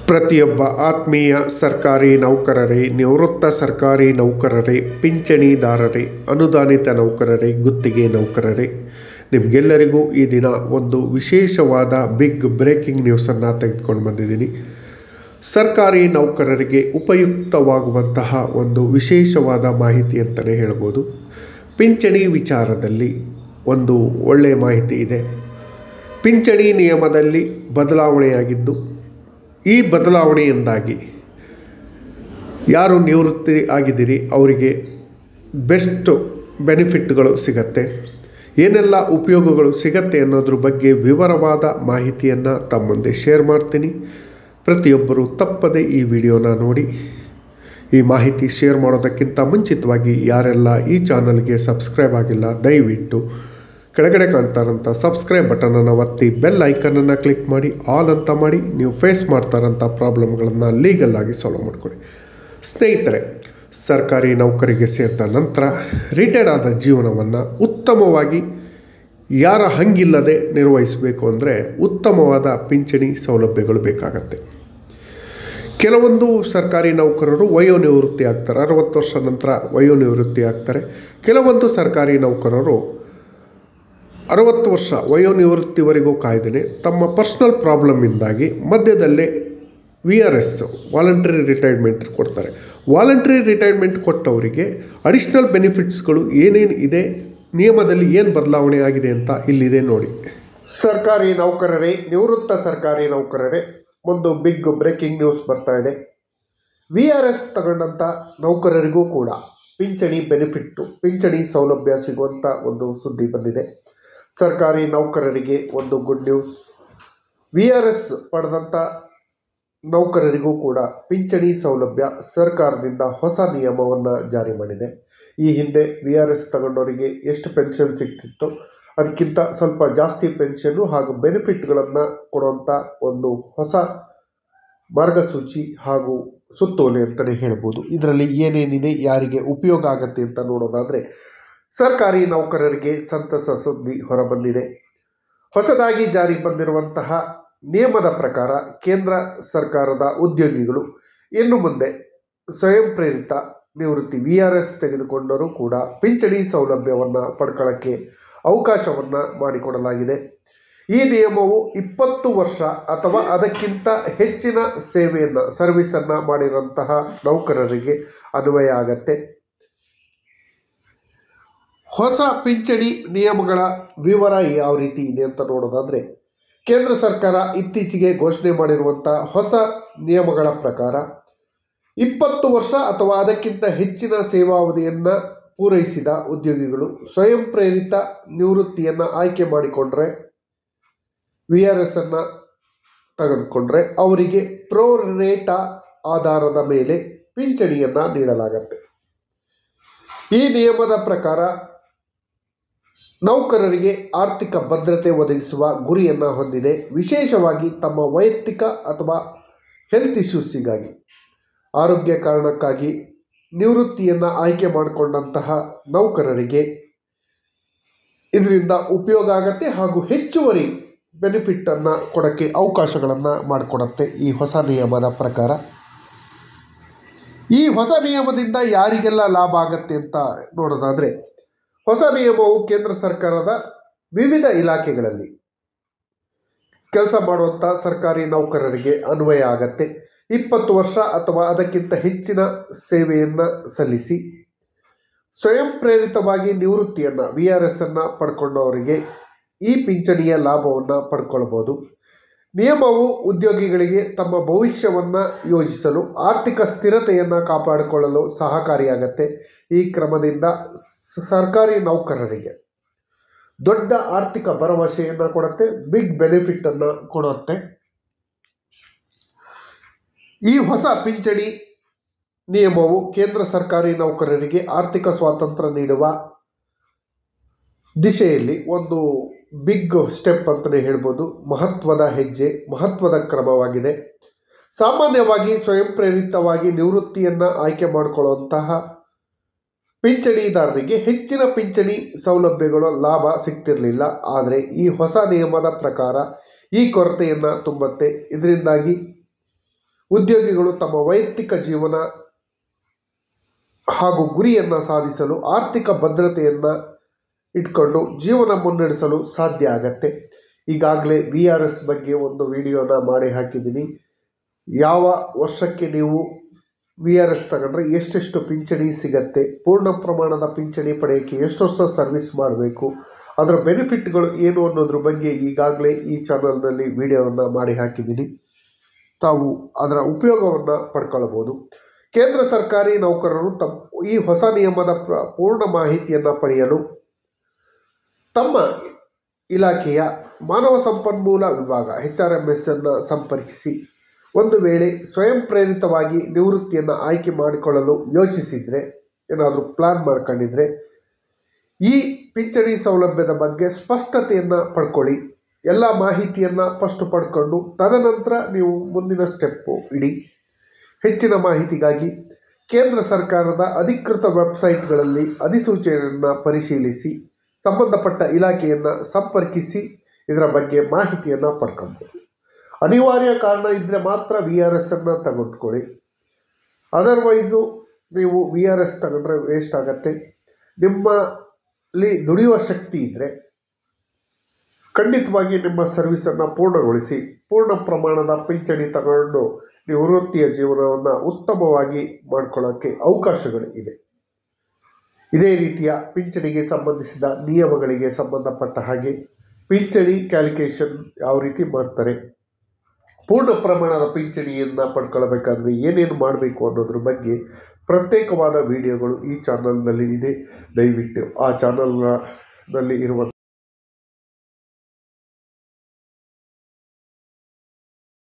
ಪ್ರತಿಯೊಬ್ಬ ಆತ್ಮೀಯ ಸರ್ಕಾರಿ ನೌಕರರೇ, ನಿವೃತ್ತ ಸರ್ಕಾರಿ ನೌಕರರೇ, ಪಿಂಚಣಿದಾರರೇ, ಅನುದಾನಿತ ನೌಕರರೇ, ಗುತ್ತಿಗೆ ನೌಕರರೇ, ನಿಮಗೆಲ್ಲರಿಗೂ ಈ ದಿನ ಒಂದು ವಿಶೇಷವಾದ ಬಿಗ್ ಬ್ರೇಕಿಂಗ್ ನ್ಯೂಸನ್ನು ತೆಗೆದುಕೊಂಡು ಬಂದಿದ್ದೀನಿ. ಸರ್ಕಾರಿ ನೌಕರರಿಗೆ ಉಪಯುಕ್ತವಾಗುವಂತಹ ಒಂದು ವಿಶೇಷವಾದ ಮಾಹಿತಿ ಅಂತಲೇ ಹೇಳ್ಬೋದು. ಪಿಂಚಣಿ ವಿಚಾರದಲ್ಲಿ ಒಂದು ಒಳ್ಳೆಯ ಮಾಹಿತಿ ಇದೆ. ಪಿಂಚಣಿ ನಿಯಮದಲ್ಲಿ ಬದಲಾವಣೆಯಾಗಿದ್ದು, ಈ ಬದಲಾವಣೆಯಿಂದಾಗಿ ಯಾರು ನಿವೃತ್ತಿ ಆಗಿದ್ದೀರಿ ಅವರಿಗೆ ಬೆಸ್ಟ್ ಬೆನಿಫಿಟ್ಗಳು ಸಿಗತ್ತೆ. ಏನೆಲ್ಲ ಉಪಯೋಗಗಳು ಸಿಗತ್ತೆ ಅನ್ನೋದ್ರ ಬಗ್ಗೆ ವಿವರವಾದ ಮಾಹಿತಿಯನ್ನು ತಮ್ಮ ಮುಂದೆ ಶೇರ್ ಮಾಡ್ತೀನಿ. ಪ್ರತಿಯೊಬ್ಬರು ತಪ್ಪದೆ ಈ ವಿಡಿಯೋನ ನೋಡಿ. ಈ ಮಾಹಿತಿ ಶೇರ್ ಮಾಡೋದಕ್ಕಿಂತ ಮುಂಚಿತವಾಗಿ ಯಾರೆಲ್ಲ ಈ ಚಾನಲ್ಗೆ ಸಬ್ಸ್ಕ್ರೈಬ್ ಆಗಿಲ್ಲ, ದಯವಿಟ್ಟು ಕೆಳಗಡೆ ಕಾಣ್ತಾರಂಥ ಸಬ್ಸ್ಕ್ರೈಬ್ ಬಟನನ್ನು ಒತ್ತಿ ಬೆಲ್ ಐಕನನ್ನು ಕ್ಲಿಕ್ ಮಾಡಿ ಆಲ್ ಅಂತ ಮಾಡಿ ನೀವು ಫೇಸ್ ಮಾಡ್ತಾರಂಥ ಪ್ರಾಬ್ಲಮ್ಗಳನ್ನು ಲೀಗಲ್ ಆಗಿ ಸಾಲ್ವ್ ಮಾಡ್ಕೊಳ್ಳಿ. ಸ್ನೇಹಿತರೆ, ಸರ್ಕಾರಿ ನೌಕರಿಗೆ ಸೇರಿದ ನಂತರ ರಿಟೈರ್ಡ್ ಆದ ಜೀವನವನ್ನು ಉತ್ತಮವಾಗಿ ಯಾರ ಹಂಗಿಲ್ಲದೆ ನಿರ್ವಹಿಸಬೇಕು ಅಂದರೆ ಉತ್ತಮವಾದ ಪಿಂಚಣಿ ಸೌಲಭ್ಯಗಳು ಬೇಕಾಗತ್ತೆ. ಕೆಲವೊಂದು ಸರ್ಕಾರಿ ನೌಕರರು ವಯೋನಿವೃತ್ತಿ ಆಗ್ತಾರೆ, 60 ವರ್ಷ ನಂತರ ವಯೋನಿವೃತ್ತಿ ಆಗ್ತಾರೆ. ಕೆಲವೊಂದು ಸರ್ಕಾರಿ ನೌಕರರು 60 ವರ್ಷ ವಯೋನಿವೃತ್ತಿವರೆಗೂ ಕಾಯ್ದೇ ತಮ್ಮ ಪರ್ಸ್ನಲ್ ಪ್ರಾಬ್ಲಮ್ಮಿಂದಾಗಿ ಮಧ್ಯದಲ್ಲೇ VRS ವಾಲಂಟ್ರಿ ರಿಟೈರ್ಮೆಂಟ್ ಕೊಡ್ತಾರೆ. ವಾಲಂಟ್ರಿ ರಿಟೈರ್ಮೆಂಟ್ ಕೊಟ್ಟವರಿಗೆ ಅಡಿಷ್ನಲ್ ಬೆನಿಫಿಟ್ಸ್ಗಳು ಏನೇನು ಇದೆ, ನಿಯಮದಲ್ಲಿ ಏನು ಬದಲಾವಣೆ ಆಗಿದೆ ಅಂತ ಇಲ್ಲಿದೆ ನೋಡಿ. ಸರ್ಕಾರಿ ನೌಕರರೇ, ನಿವೃತ್ತ ಸರ್ಕಾರಿ ನೌಕರರೇ, ಒಂದು ಬಿಗ್ ಬ್ರೇಕಿಂಗ್ ನ್ಯೂಸ್ ಬರ್ತಾ ಇದೆ. VRS ತಗೊಂಡಂಥ ನೌಕರರಿಗೂ ಕೂಡ ಪಿಂಚಣಿ ಬೆನಿಫಿಟ್ಟು, ಪಿಂಚಣಿ ಸೌಲಭ್ಯ ಸಿಗುವಂಥ ಒಂದು ಸುದ್ದಿ ಬಂದಿದೆ. ಸರ್ಕಾರಿ ನೌಕರರಿಗೆ ಒಂದು ಗುಡ್ ನ್ಯೂಸ್. VRS ಪಡೆದಂಥ ನೌಕರರಿಗೂ ಕೂಡ ಪಿಂಚಣಿ ಸೌಲಭ್ಯ ಸರ್ಕಾರದಿಂದ ಹೊಸ ನಿಯಮವನ್ನು ಜಾರಿ ಮಾಡಿದೆ. ಈ ಹಿಂದೆ VRS ತಗೊಂಡವರಿಗೆ ಎಷ್ಟು ಪೆನ್ಷನ್ ಸಿಗ್ತಿತ್ತು ಅದಕ್ಕಿಂತ ಸ್ವಲ್ಪ ಜಾಸ್ತಿ ಪೆನ್ಷನ್ನು ಹಾಗೂ ಬೆನಿಫಿಟ್ಗಳನ್ನು ಕೊಡುವಂಥ ಒಂದು ಹೊಸ ಮಾರ್ಗಸೂಚಿ ಹಾಗೂ ಸುತ್ತೋಲೆ ಅಂತಲೇ ಹೇಳ್ಬೋದು. ಇದರಲ್ಲಿ ಏನೇನಿದೆ, ಯಾರಿಗೆ ಉಪಯೋಗ ಆಗತ್ತೆ ಅಂತ ನೋಡೋದಾದರೆ, ಸರ್ಕಾರಿ ನೌಕರರಿಗೆ ಸಂತಸ ಸುದ್ದಿ ಹೊರಬಂದಿದೆ. ಹೊಸದಾಗಿ ಜಾರಿಗೆ ಬಂದಿರುವಂತಹ ನಿಯಮದ ಪ್ರಕಾರ ಕೇಂದ್ರ ಸರ್ಕಾರದ ಉದ್ಯೋಗಿಗಳು ಇನ್ನು ಮುಂದೆ ಸ್ವಯಂ ಪ್ರೇರಿತ ನಿವೃತ್ತಿ VRS ತೆಗೆದುಕೊಂಡರೂ ಕೂಡ ಪಿಂಚಣಿ ಸೌಲಭ್ಯವನ್ನು ಪಡ್ಕೊಳ್ಳೋಕ್ಕೆ ಅವಕಾಶವನ್ನು ಮಾಡಿಕೊಡಲಾಗಿದೆ. ಈ ನಿಯಮವು 20 ವರ್ಷ ಅಥವಾ ಅದಕ್ಕಿಂತ ಹೆಚ್ಚಿನ ಸರ್ವಿಸನ್ನು ಮಾಡಿರುವಂತಹ ನೌಕರರಿಗೆ ಅನ್ವಯ ಆಗತ್ತೆ. ಹೊಸ ಪಿಂಚಣಿ ನಿಯಮಗಳ ವಿವರ ಯಾವ ರೀತಿ ಇದೆ ಅಂತ ನೋಡೋದಾದರೆ, ಕೇಂದ್ರ ಸರ್ಕಾರ ಇತ್ತೀಚೆಗೆ ಘೋಷಣೆ ಮಾಡಿರುವಂಥ ಹೊಸ ನಿಯಮಗಳ ಪ್ರಕಾರ 20 ವರ್ಷ ಅಥವಾ ಅದಕ್ಕಿಂತ ಹೆಚ್ಚಿನ ಸೇವಾವಧಿಯನ್ನು ಪೂರೈಸಿದ ಉದ್ಯೋಗಿಗಳು ಸ್ವಯಂ ಪ್ರೇರಿತ ನಿವೃತ್ತಿಯನ್ನು ಆಯ್ಕೆ ಮಾಡಿಕೊಂಡ್ರೆ, VRS ಅನ್ನು ತೆಗೆದುಕೊಂಡ್ರೆ ಅವರಿಗೆ ಪ್ರೋರೇಟಾ ಆಧಾರದ ಮೇಲೆ ಪಿಂಚಣಿಯನ್ನು ನೀಡಲಾಗುತ್ತೆ. ಈ ನಿಯಮದ ಪ್ರಕಾರ ನೌಕರರಿಗೆ ಆರ್ಥಿಕ ಭದ್ರತೆ ಒದಗಿಸುವ ಗುರಿಯನ್ನು ಹೊಂದಿದೆ. ವಿಶೇಷವಾಗಿ ತಮ್ಮ ವೈಯಕ್ತಿಕ ಅಥವಾ ಹೆಲ್ತ್ ಇಶ್ಯೂಸಿಗಾಗಿ, ಆರೋಗ್ಯ ಕಾರಣಕ್ಕಾಗಿ ನಿವೃತ್ತಿಯನ್ನು ಆಯ್ಕೆ ಮಾಡಿಕೊಂಡಂತಹ ನೌಕರರಿಗೆ ಇದರಿಂದ ಉಪಯೋಗ ಆಗತ್ತೆ ಹಾಗೂ ಹೆಚ್ಚುವರಿ ಬೆನಿಫಿಟ್ಟನ್ನು ಕೊಡೋಕ್ಕೆ ಅವಕಾಶಗಳನ್ನು ಮಾಡಿಕೊಡುತ್ತೆ ಈ ಹೊಸ ನಿಯಮದ ಪ್ರಕಾರ. ಈ ಹೊಸ ನಿಯಮದಿಂದ ಯಾರಿಗೆಲ್ಲ ಲಾಭ ಆಗತ್ತೆ ಅಂತ ನೋಡೋದಾದರೆ, ಹೊಸ ನಿಯಮವು ಕೇಂದ್ರ ಸರ್ಕಾರದ ವಿವಿಧ ಇಲಾಖೆಗಳಲ್ಲಿ ಕೆಲಸ ಮಾಡುವಂಥ ಸರ್ಕಾರಿ ನೌಕರರಿಗೆ ಅನ್ವಯ ಆಗತ್ತೆ. 20 ವರ್ಷ ಅಥವಾ ಅದಕ್ಕಿಂತ ಹೆಚ್ಚಿನ ಸೇವೆಯನ್ನು ಸಲ್ಲಿಸಿ ಸ್ವಯಂ ಪ್ರೇರಿತವಾಗಿ ನಿವೃತ್ತಿಯನ್ನು VRS ಅನ್ನು ಪಡ್ಕೊಂಡವರಿಗೆ ಈ ಪಿಂಚಣಿಯ ಲಾಭವನ್ನು ಪಡ್ಕೊಳ್ಬೋದು. ನಿಯಮವು ಉದ್ಯೋಗಿಗಳಿಗೆ ತಮ್ಮ ಭವಿಷ್ಯವನ್ನು ಯೋಜಿಸಲು, ಆರ್ಥಿಕ ಸ್ಥಿರತೆಯನ್ನು ಕಾಪಾಡಿಕೊಳ್ಳಲು ಸಹಕಾರಿಯಾಗತ್ತೆ. ಈ ಕ್ರಮದಿಂದ ಸರ್ಕಾರಿ ನೌಕರರಿಗೆ ದೊಡ್ಡ ಆರ್ಥಿಕ ಭರವಸೆಯನ್ನು ಕೊಡುತ್ತೆ, ಬಿಗ್ ಬೆನಿಫಿಟ್ಟನ್ನು ಕೊಡುತ್ತೆ. ಈ ಹೊಸ ಪಿಂಚಣಿ ನಿಯಮವು ಕೇಂದ್ರ ಸರ್ಕಾರಿ ನೌಕರರಿಗೆ ಆರ್ಥಿಕ ಸ್ವಾತಂತ್ರ್ಯ ನೀಡುವ ದಿಶೆಯಲ್ಲಿ ಒಂದು ಬಿಗ್ ಸ್ಟೆಪ್ ಅಂತಲೇ ಹೇಳ್ಬೋದು. ಮಹತ್ವದ ಹೆಜ್ಜೆ, ಮಹತ್ವದ ಕ್ರಮವಾಗಿದೆ. ಸಾಮಾನ್ಯವಾಗಿ ಸ್ವಯಂ ಪ್ರೇರಿತವಾಗಿ ನಿವೃತ್ತಿಯನ್ನು ಆಯ್ಕೆ ಮಾಡಿಕೊಳ್ಳುವಂತಹ ಪಿಂಚಣಿದಾರರಿಗೆ ಹೆಚ್ಚಿನ ಪಿಂಚಣಿ ಸೌಲಭ್ಯಗಳ ಲಾಭ ಸಿಗ್ತಿರಲಿಲ್ಲ. ಆದರೆ ಈ ಹೊಸ ನಿಯಮದ ಪ್ರಕಾರ ಈ ಕೊರತೆಯನ್ನು ತುಂಬುತ್ತೆ. ಇದರಿಂದಾಗಿ ಉದ್ಯೋಗಿಗಳು ತಮ್ಮ ವೈಯಕ್ತಿಕ ಜೀವನ ಹಾಗೂ ಗುರಿಯನ್ನು ಸಾಧಿಸಲು ಆರ್ಥಿಕ ಭದ್ರತೆಯನ್ನು ಇಟ್ಕೊಂಡು ಜೀವನ ಮುನ್ನಡೆಸಲು ಸಾಧ್ಯ ಆಗತ್ತೆ. ಈಗಾಗಲೇ VRS ಬಗ್ಗೆ ಒಂದು ವಿಡಿಯೋನ ಮಾಡಿ ಹಾಕಿದ್ದೀನಿ. ಯಾವ ವರ್ಷಕ್ಕೆ ನೀವು VRS ತಗೊಂಡ್ರೆ ಎಷ್ಟೆಷ್ಟು ಪಿಂಚಣಿ ಸಿಗತ್ತೆ, ಪೂರ್ಣ ಪ್ರಮಾಣದ ಪಿಂಚಣಿ ಪಡೆಯೋಕ್ಕೆ ಎಷ್ಟು ವರ್ಷ ಸರ್ವಿಸ್ ಮಾಡಬೇಕು, ಅದರ ಬೆನಿಫಿಟ್ಗಳು ಏನು ಅನ್ನೋದ್ರ ಬಗ್ಗೆ ಈಗಾಗಲೇ ಈ ಚಾನಲ್ನಲ್ಲಿ ವಿಡಿಯೋವನ್ನು ಮಾಡಿ ಹಾಕಿದ್ದೀನಿ. ತಾವು ಅದರ ಉಪಯೋಗವನ್ನು ಪಡ್ಕೊಳ್ಬೋದು. ಕೇಂದ್ರ ಸರ್ಕಾರಿ ನೌಕರರು ಈ ಹೊಸ ನಿಯಮದ ಪೂರ್ಣ ಮಾಹಿತಿಯನ್ನು ಪಡೆಯಲು ತಮ್ಮ ಇಲಾಖೆಯ ಮಾನವ ಸಂಪನ್ಮೂಲ ವಿಭಾಗ HRMS ಅನ್ನು ಸಂಪರ್ಕಿಸಿ. ಒಂದು ವೇಳೆ ಸ್ವಯಂ ಪ್ರೇರಿತವಾಗಿ ನಿವೃತ್ತಿಯನ್ನು ಆಯ್ಕೆ ಮಾಡಿಕೊಳ್ಳಲು ಯೋಚಿಸಿದರೆ, ಏನಾದರೂ ಪ್ಲಾನ್ ಮಾಡ್ಕೊಂಡಿದ್ರೆ, ಈ ಪಿಂಚಣಿ ಸೌಲಭ್ಯದ ಬಗ್ಗೆ ಸ್ಪಷ್ಟತೆಯನ್ನು ಪಡ್ಕೊಳ್ಳಿ. ಎಲ್ಲ ಮಾಹಿತಿಯನ್ನು ಫಸ್ಟ್ ಪಡ್ಕೊಂಡು ತದನಂತರ ನೀವು ಮುಂದಿನ ಸ್ಟೆಪ್ಪು ಇಡಿ. ಹೆಚ್ಚಿನ ಮಾಹಿತಿಗಾಗಿ ಕೇಂದ್ರ ಸರ್ಕಾರದ ಅಧಿಕೃತ ವೆಬ್ಸೈಟ್ಗಳಲ್ಲಿ ಅಧಿಸೂಚನೆಯನ್ನು ಪರಿಶೀಲಿಸಿ ಸಂಬಂಧಪಟ್ಟ ಇಲಾಖೆಯನ್ನು ಸಂಪರ್ಕಿಸಿ ಇದರ ಬಗ್ಗೆ ಮಾಹಿತಿಯನ್ನು ಪಡ್ಕೊಬೋದು. ಅನಿವಾರ್ಯ ಕಾರಣ ಇದ್ದರೆ ಮಾತ್ರ VRS ಅನ್ನು ತಗೊಂಡ್ಕೊಳ್ಳಿ. ಅದರ್ವೈಸು ನೀವು VRS ತಗೊಂಡ್ರೆ ವೇಸ್ಟ್ ಆಗುತ್ತೆ. ನಿಮ್ಮಲ್ಲಿ ದುಡಿಯುವ ಶಕ್ತಿ ಇದ್ದರೆ ಖಂಡಿತವಾಗಿ ನಿಮ್ಮ ಸರ್ವಿಸನ್ನು ಪೂರ್ಣಗೊಳಿಸಿ ಪೂರ್ಣ ಪ್ರಮಾಣದ ಪಿಂಚಣಿ ತಗೊಂಡು ನಿವೃತ್ತಿಯ ಜೀವನವನ್ನು ಉತ್ತಮವಾಗಿ ಮಾಡಿಕೊಳ್ಳೋಕ್ಕೆ ಅವಕಾಶಗಳು ಇದೆ. ಇದೇ ರೀತಿಯ ಪಿಂಚಣಿಗೆ ಸಂಬಂಧಿಸಿದ ನಿಯಮಗಳಿಗೆ ಸಂಬಂಧಪಟ್ಟ ಹಾಗೆ ಪಿಂಚಣಿ ಕ್ಯಾಲ್ಕುಲೇಷನ್ ಯಾವ ರೀತಿ ಮಾಡ್ತಾರೆ, ಪೂರ್ಣ ಪ್ರಮಾಣದ ಪಿಂಚಣಿಯನ್ನು ಪಡ್ಕೊಳ್ಬೇಕಾದ್ರೆ ಏನೇನು ಮಾಡಬೇಕು ಅನ್ನೋದ್ರ ಬಗ್ಗೆ ಪ್ರತ್ಯೇಕವಾದ ವಿಡಿಯೋಗಳು ಈ ಚಾನಲ್ನಲ್ಲಿ ಇದೆ. ದಯವಿಟ್ಟು ಆ ಚಾನಲ್ನಲ್ಲಿ ಇರುವ